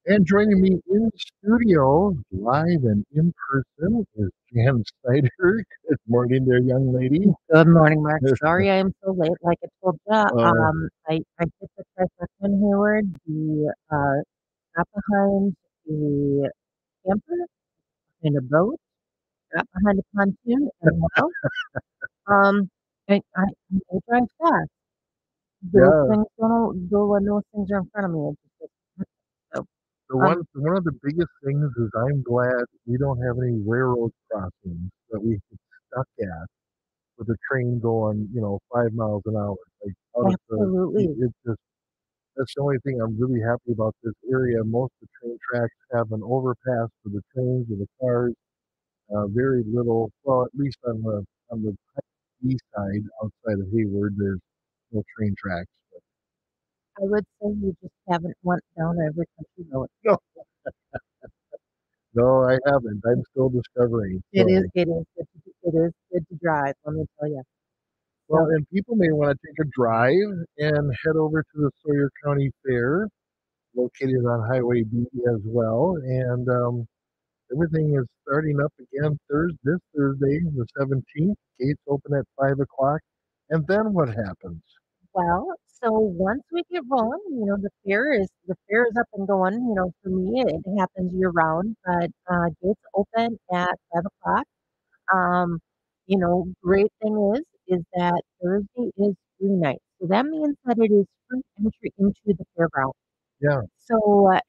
And joining me in studio, live and in person, is Jan Sinder. Good morning there, young lady. Good morning, Mark. Sorry I am so late. Like I told you, Uh, I did the trifecta in Hayward, got behind the camper, behind a boat, got behind a pontoon, and well, um, I drive fast. Those yeah, things don't go when those things are in front of me. So, the um, one of the biggest things is I'm glad we don't have any railroad crossings that we get stuck at with a train going, 5 miles an hour. Like out of absolutely. it just that's the only thing I'm really happy about this area. Most of the train tracks have an overpass for the trains or the cars. Very little, well, at least on the east side outside of Hayward, there's no train tracks. I would say you just haven't went down every country road. No, no, I haven't. I'm still discovering. So, It is good to drive, let me tell you. well, So, and people may want to take a drive and head over to the Sawyer County Fair, located on Highway B as well. And everything is starting up again this Thursday, the 17th. Gates open at 5 o'clock. And then what happens? well, so once we get rolling, the fair is up and going. For me, it happens year round, but gates open at 5 o'clock. Um, great thing is that Thursday is free night, so that means that it is free entry into the fairground. Yeah. So,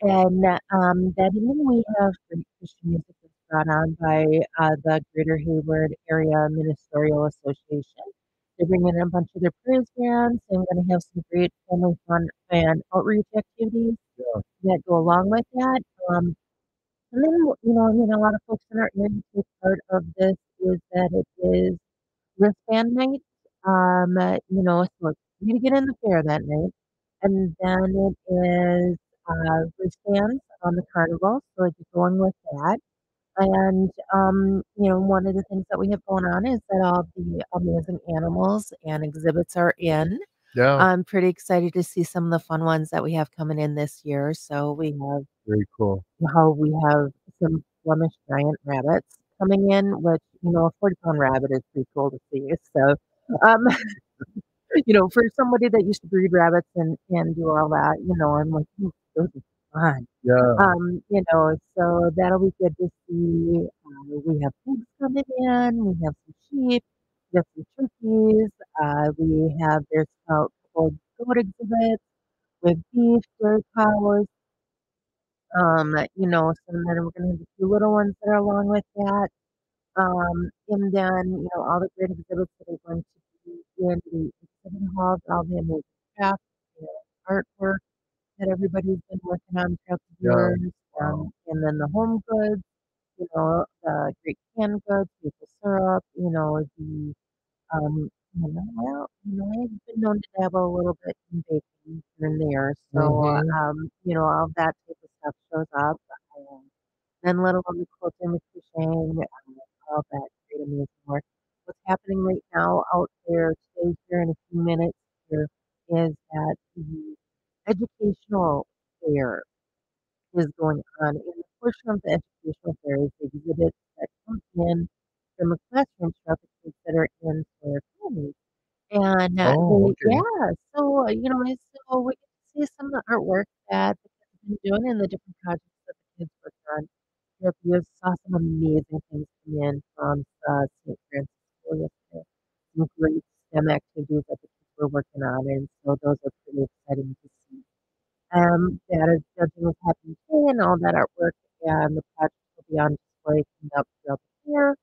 that evening we have great Christian music that's brought on by the Greater Hayward Area Ministerial Association. They're bringing in a bunch of their praise bands and going to have some great family fun and outreach activities Yeah. that go along with that. And then, a lot of folks in our area take part of this is that it is wristband night. So it's free to get in the fair that night. And then it is wristbands on the carnival, so I get going with that. And one of the things that we have going on is that all the amazing animals and exhibits are in. Yeah. I'm pretty excited to see some of the fun ones that we have coming in this year. So Very cool. we have some Flemish giant rabbits coming in, which a 40-pound rabbit is pretty cool to see. So um, for somebody that used to breed rabbits and do all that, I'm like, "Ooh, those are fun." Yeah. So that'll be good to see. We have pigs coming in, we have some sheep, we have some turkeys, there's a couple of goat exhibits with beef, dairy cows, so then we're gonna have a few little ones that are along with that. And then, all the great exhibits that are going to be in the exhibit halls, all the amazing crafts, artwork that everybody's been working on throughout the Yeah. years, Wow. and then the home goods, the great canned goods, maple syrup, I've been known to dabble a little bit in baking here and there, so, Mm-hmm. all that type of stuff shows up. Um, then let alone the quilting, the crocheting, all that great amazing work. What's happening right now out there today, here in a few minutes here, is that the educational fair is going on. And the portion of the educational fair is the exhibits that come in from the classrooms throughout the kids that are in Sawyer County. And Oh, okay. so we get to see some of the artwork that the kids have been doing and the different projects that the kids worked on. We saw some amazing things come in from St. Francis School yesterday. Some great STEM activities that the kids were working on, and so those are pretty exciting to see. That is judging was happening today, and all that artwork and the projects will be on display coming up throughout the year.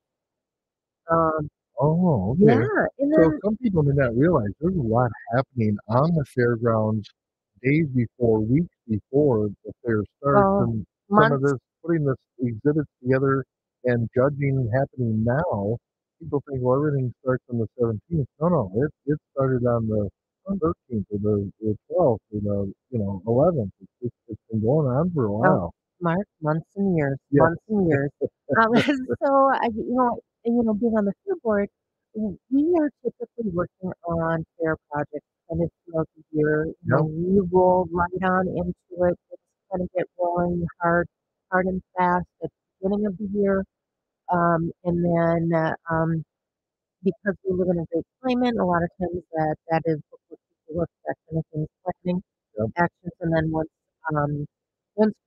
Um, Oh, yeah, okay. and So then some people may not realize there's a lot happening on the fairgrounds days before, weeks before the fair starts, well, and some of months. this putting this exhibits together and judging happening now. People think, well, everything starts on the 17th. No, no, it started on the 13th or the 12th or the 11th. It's been going on for a Oh, while. Mark, Yeah. months and years. So being on the field board, we are typically working on fair projects kind of throughout the year. Yeah. We roll right on into it this kind of get rolling hard and fast at the beginning of the year. And then because we live in a great climate, a lot of times that is what people look at kind of things planning Yep. actions. And then once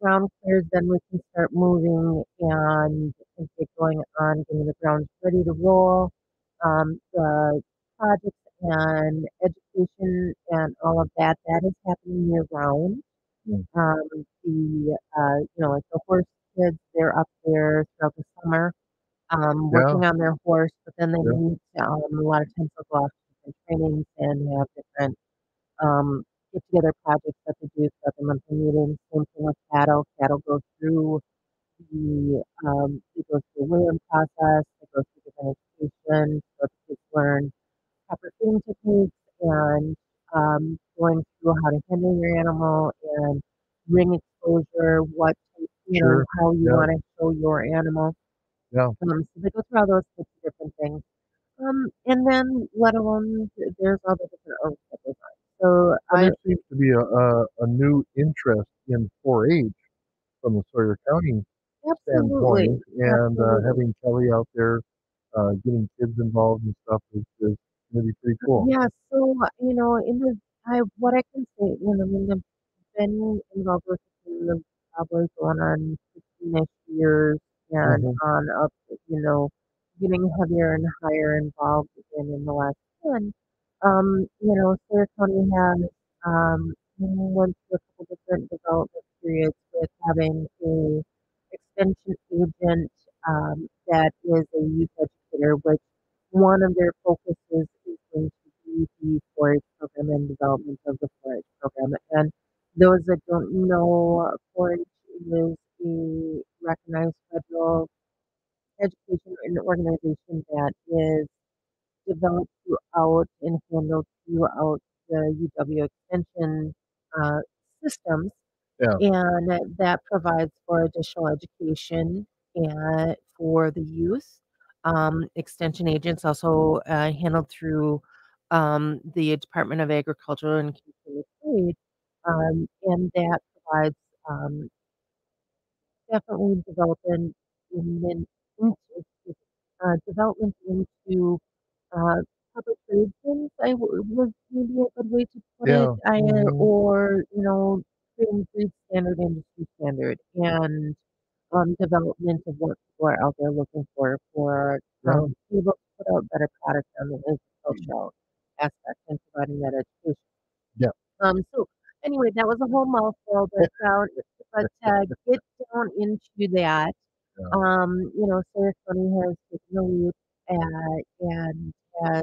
ground clears, then we can start moving and get going on getting the ground ready to roll. The projects and education and all of that, that is happening year round. Mm. Like the horse kids, they're up there throughout the summer, Yeah. working on their horse, but then they Yeah. meet, a lot of times they'll go off to different trainings and have different, um, get together projects that they do throughout the monthly meetings. Same thing with cattle. Cattle go through they go through a weighing process, they go through different education, so the kids learn proper feeding techniques and going through how to handle your animal and ring exposure, Sure. how you Yeah. want to show your animal. Yeah. So they go through all those types of different things. And then let alone there's all the different oaks that they find. So And I there seems to be a new interest in 4-H from the Sawyer County absolutely, standpoint, and absolutely. having Kelly out there getting kids involved and stuff is going to be pretty cool. Yeah, so in the I what I can say, I've been involved with the team of probably going on 15-ish years and Hmm. on up, getting heavier and higher involved again in the last 10. Sawyer County has went through a couple different development periods with having a extension agent that is a youth educator, which one of their focuses is going to be the 4-H program and development of the 4-H program. And those that don't know, 4-H is a recognized federal education and organization that is developed throughout and handled throughout the UW extension uh, systems, Yeah. and that provides for additional education and for the youth. Extension agents also handled through the Department of Agriculture and Consumer Trade, and that provides um, definitely in, development into uh, public relations, was maybe a good way to put it. Yeah. Hmm. Or creating food standard, industry standard, and development of what people are out there looking for Yeah. able to put out better products on the agricultural aspect and providing that education. Yeah. So anyway, that was a whole mouthful, but get down into that. Yeah. Sawyer County has taken the lead and has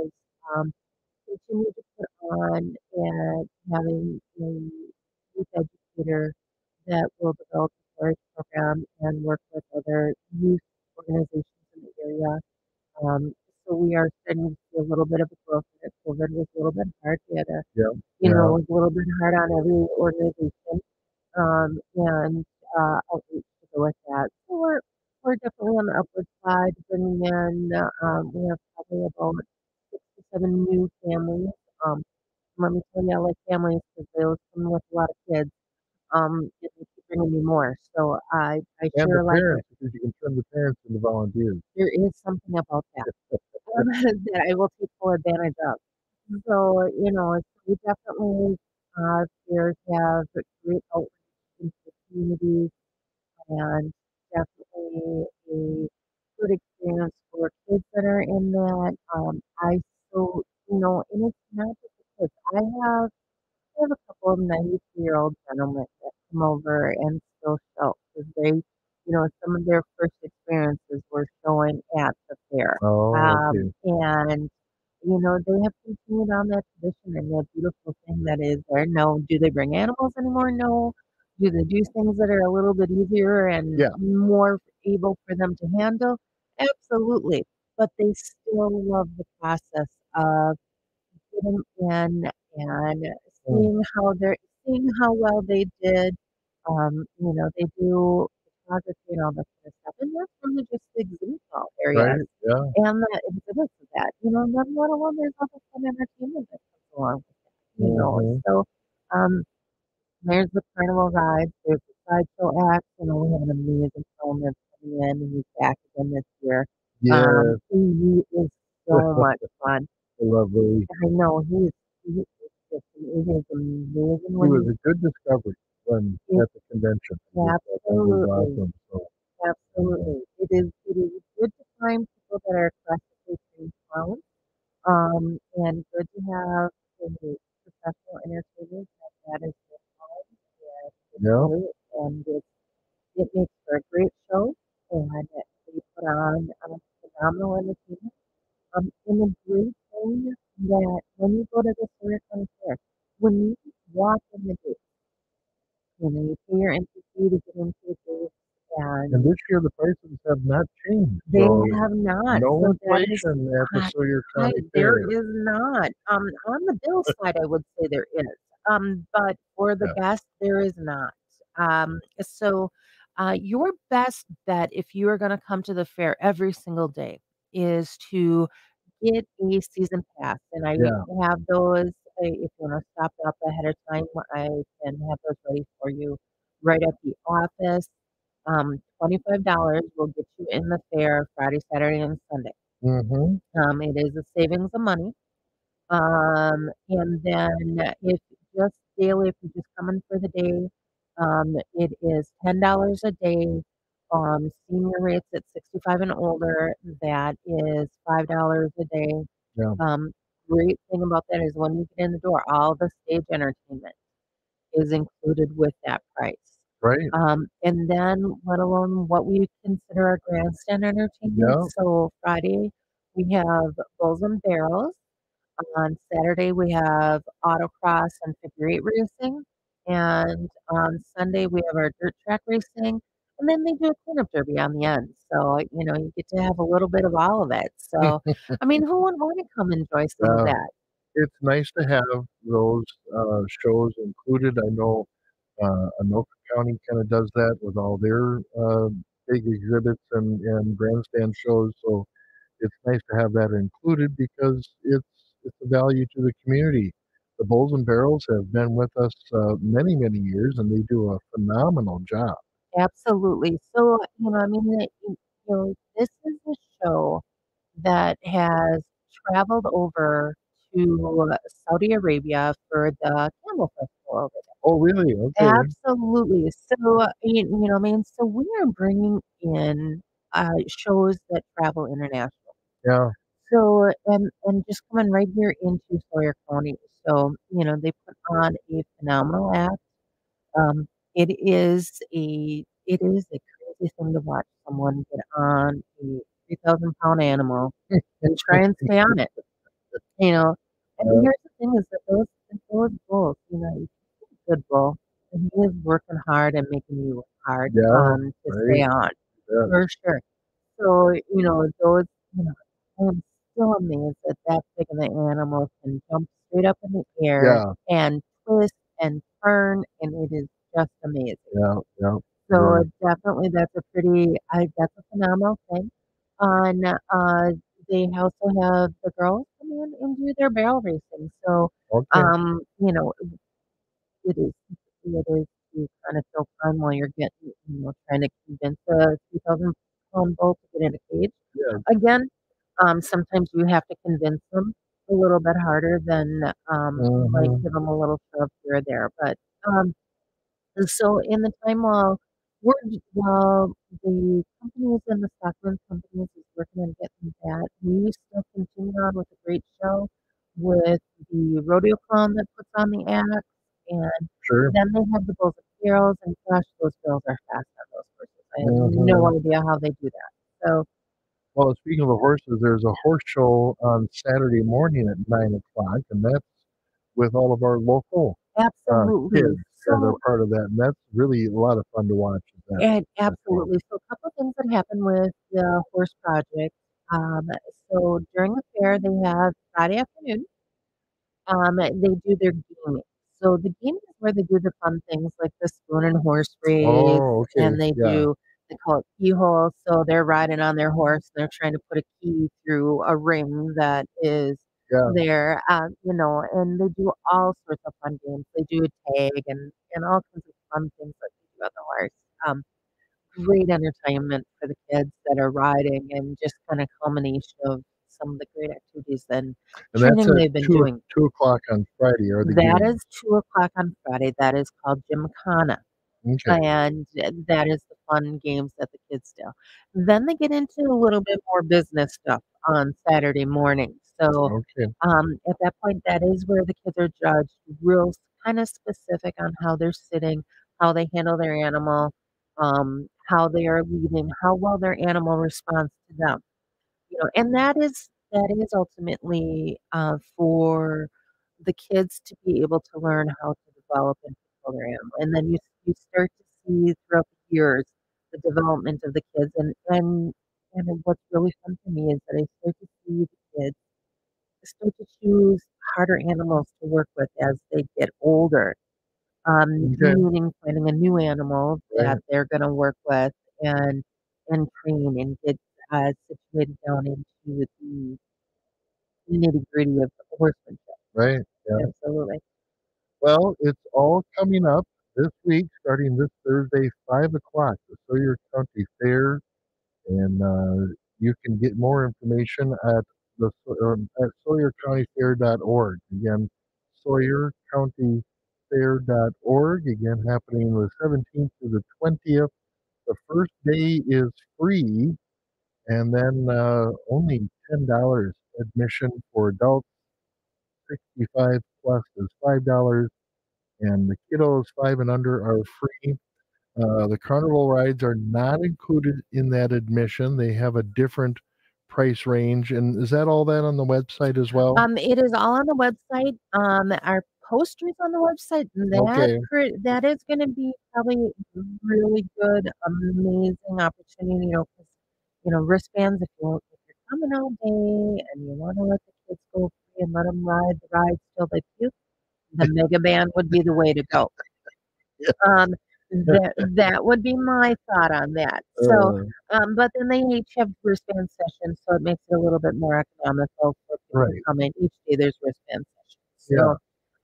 continued to put on and having a youth educator that will develop a storage program and work with other youth organizations in the area. Um, so we are starting to see a little bit of a growth in it. COVID was a little bit hard. We had Yeah. Yeah. it was a little bit hard on every organization, and outreach to go with that. So we're definitely on the upward side, bringing in. We have probably about 6 to 7 new families. Um, Let me tell you, I like families because they always come with a lot of kids. And they keep bringing me more. So I And the sure like it. parents, because you can turn the parents into volunteers. There is something about that that I will take full advantage of. So, we definitely, fairs have great outreach into the community and definitely a good experience for kids that are in that. And it's not just the kids. I have a couple of 92-year-old gentlemen that come over and still show because some of their first experiences were showing at the fair. Oh, okay. And they have continued on that tradition and that beautiful thing that is there. No, do they bring animals anymore? No. Do they do things that are a little bit easier and Yeah. more able for them to handle? Absolutely. But they still love the process of getting in and Mm. seeing how well they did. They do photography and all that kind of stuff, and that's really just the exhibit hall areas Right. Yeah. and the exhibits of that. And then let alone there's other fun entertainment that comes along with that. Hmm. So um, there's the carnival rides, there's the sideshow acts. We have an amazing film that's coming in, and he's back again this year. Yes, He is so much fun. lovely. I know he is just he is amazing He when was a good discovery when he at the convention. It was absolutely, awesome. So, absolutely. It is good to find people that are classically trained clowns. And good to have a professional entertainers that is their home and yeah, enjoy it. And it makes for a great show. And they put on phenomenal entertainment. And the great thing that when you go to the Sawyer County Fair, when you walk in the gate, you pay your entry fee to get into the gate, and and this year the prices have not changed. they So have not. no So that is inflation at the I Sawyer I County there Fair. is not. On the bill side, I would say there is. But for the Yeah, guest, there is not. So your best bet if you are going to come to the fair every single day is to get a season pass, and I yeah, have those. If you want to stop up ahead of time, I can have those ready for you right at the office. $25 will get you in the fair Friday, Saturday, and Sunday. mm-hmm, It is a savings of money. And then if just daily, if you're just coming for the day, it is $10 a day. Senior rates at 65 and older, that is $5 a day. yeah, Um, Great thing about that is when you get in the door, all the stage entertainment is included with that price. right, And then let alone what we consider our grandstand entertainment. yeah, So Friday we have Bulls and Barrels. On Saturday we have autocross and figure eight racing. And on Sunday we have our dirt track racing. And then they do a cleanup derby on the end. So, you get to have a little bit of all of it. So, I mean, who wouldn't want to come enjoy some of yeah. that? It's nice to have those shows included. I know Anoka County kind of does that with all their big exhibits and grandstand shows. So it's nice to have that included because it's a value to the community. The Bulls and Barrels have been with us many, many years, and they do a phenomenal job. Absolutely. So, I mean, this is a show that has traveled over to Saudi Arabia for the Camel Festival over Oh, really? there. Okay. Absolutely. So, what I mean, so we are bringing in shows that travel international. Yeah. So, and just coming right here into Sawyer County. So, they put on a phenomenal act. Um, it is a crazy thing to watch someone get on a 3,000-pound animal and try and stay on it, you know. And Uh, here's the thing is that those bulls, he's a good bull, and he is working hard and making you work hard yeah. to Right. stay on Yeah. for sure. So, those, I am still amazed that that big of an animal can jump straight up in the air Yeah. and twist and turn, and it is just amazing. Yeah. Yeah. So It is. definitely that's a phenomenal thing. On they also have the girls come in and do their barrel racing. So Okay. um, you know, it is to kind of fill time while you're getting, trying to convince a 2,000-pound bull to get in a cage. Yeah. Again, sometimes you have to convince them a little bit harder than you might Hmm. give them a little shove here or there. But um, and so in the time while the companies and the stockman companies is working on getting that, we still continue on with a great show with the rodeo clown that puts on the act, and Sure. then they have the bulls and girls, and gosh, those girls are fast on those horses. I have Hmm. no idea how they do that. So Well, speaking of the horses, there's a horse show on Saturday morning at 9 o'clock, and that's with all of our local absolutely. kids that are So part of that, and that's really a lot of fun to watch. And That show. absolutely. So a couple of things that happen with the horse project. Um, so during the fair, they have Friday afternoon. They do their gaming. So the gaming is where they do the fun things like the spoon and horse race, Oh, okay, and yeah, they call it keyhole. So they're riding on their horse, and they're trying to put a key through a ring that is yeah, there, and they do all sorts of fun games. They do a tag and all kinds of fun things like on the horse. Um, Great entertainment for the kids that are riding and just kind of culmination of some of the great activities and And that's training at they've been 2 doing. 2 o'clock on Friday are the That games. is 2 o'clock on Friday. That is called Gymkhana. Okay, And that is the fun games that the kids do. Then they get into a little bit more business stuff on Saturday morning. So okay, at that point, that is where the kids are judged real kind of specific on how they're sitting, how they handle their animal, how they are leading, how well their animal responds to them. And that is ultimately for the kids to be able to learn how to develop and control their animal. And then you start to see throughout the years the development of the kids. And what's really fun for me is that I start to see the kids start to choose harder animals to work with as they get older. okay, Meaning finding a new animal that right, they're going to work with and and train and get situated down into the nitty-gritty of horsemanship. right, yeah. Absolutely. Well, it's all coming up this week, starting this Thursday, 5 o'clock, the Sawyer County Fair, and you can get more information at SawyerCountyFair.org. Again, SawyerCountyFair.org. Again, happening the 17th to the 20th. The first day is free, and then only $10 admission for adults. 65 plus is $5, and the kiddos 5 and under are free. The carnival rides are not included in that admission. They have a different price range. And is that all that on the website as well? It is all on the website. Our posters on the website. Okay. That is going to be probably really good, amazing opportunity. 'Cause, wristbands. If you're coming all day and you want to let the kids go free and let them ride the rides till they puke, the mega band would be the way to go. Yeah. Um, that would be my thought on that. So, Uh, but then they each have wristband sessions, so it makes it a little bit more economical for people to right. come in. Each day there's wristband sessions. Yeah. So,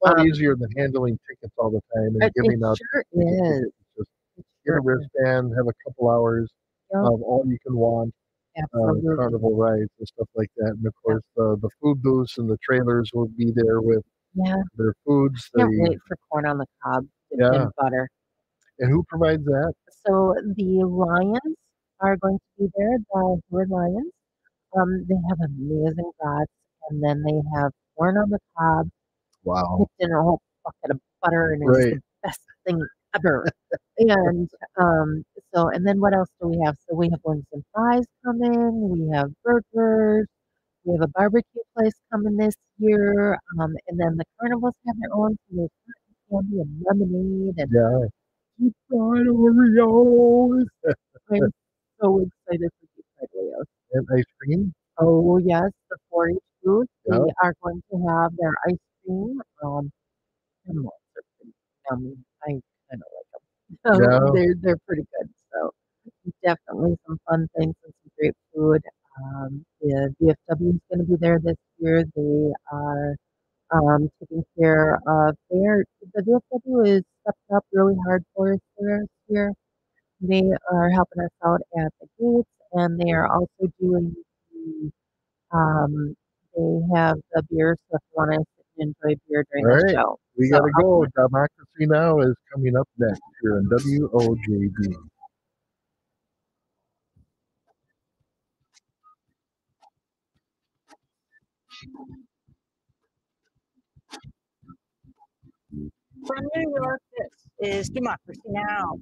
A lot um, easier than handling tickets all the time and it giving out sure ticket is. tickets. It's just It get a sure is. wristband, have a couple hours Yep, of all you can want absolutely. carnival rides and stuff like that. And of Yep. course, the food booths and the trailers will be there with Yeah. their foods. Can't wait for corn on the cob dipped Yeah. in butter. And who provides that? So the Lions are going to be there, the Horde Lions. They have amazing brats, and then they have corn on the cob Wow. dipped in a whole bucket of butter, and it is Right. the best thing ever. And and then what else do we have? So we have wings and fries coming. We have burgers. We have a barbecue place coming this year. And then the carnivals have their own. So there's cotton candy and lemonade and Yeah. deep fried Oreos. I'm so excited for deep fried Oreos. And ice cream. Oh yes, the 4-H booth. Yeah. They are going to have their ice cream. And lots are pretty yummy. I kind of like them. So Yeah. they're pretty good. So definitely some fun things and some great food. The VFW is going to be there this year. They are taking care of the VFW is stepped up really hard for us this year. They are helping us out at the gates, and they are also doing the um, they have the beer, so if you want to sit and enjoy beer All during the right. show. We So got to I'll go. come. Democracy Now! Is coming up next here on WOJB. From New York, this is Democracy Now!